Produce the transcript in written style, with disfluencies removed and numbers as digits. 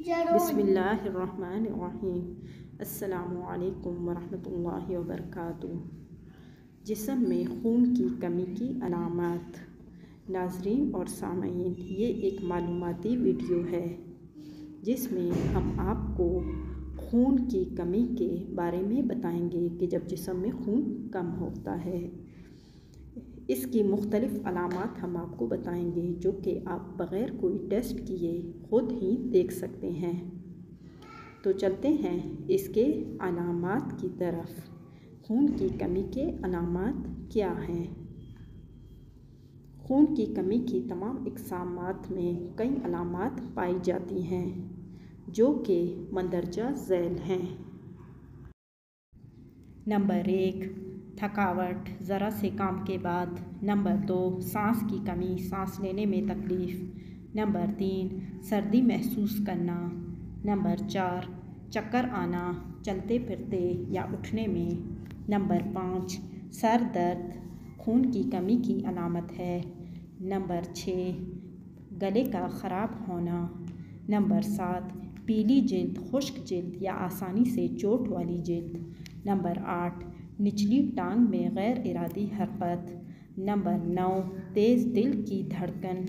बिस्मिल्लाहिर्रहमानिर्रहीम। अस्सलामुअलैकुम वरहमतुल्लाहि वबरकातुहू। जिस्म में खून की कमी की अलामात। नाज़रीन और सामईन, ये एक मालूमाती वीडियो है जिसमें हम आपको खून की कमी के बारे में बताएंगे कि जब जिस्म में खून कम होता है इसकी मुख्तलिफ़ अलामात हम आपको बताएंगे जो कि आप बग़ैर कोई टेस्ट किए ख़ुद ही देख सकते हैं। तो चलते हैं इसके अलामात की तरफ। खून की कमी के अलामात क्या हैं? खून की कमी की तमाम इक़सामात में कई अलामात पाई जाती हैं जो कि मंदरजा झैल हैं। नंबर 1, थकावट ज़रा से काम के बाद। नंबर 2, सांस की कमी, सांस लेने में तकलीफ़। नंबर 3, सर्दी महसूस करना। नंबर 4, चक्कर आना चलते फिरते या उठने में। नंबर 5, सर दर्द खून की कमी की अलामत है। नंबर 6, गले का ख़राब होना। नंबर 7, पीली जिल्द, खुश्क जिल्द या आसानी से चोट वाली जिल्द। नंबर 8, निचली टांग में गैर इरादी हरकत। नंबर 9, तेज़ दिल की धड़कन।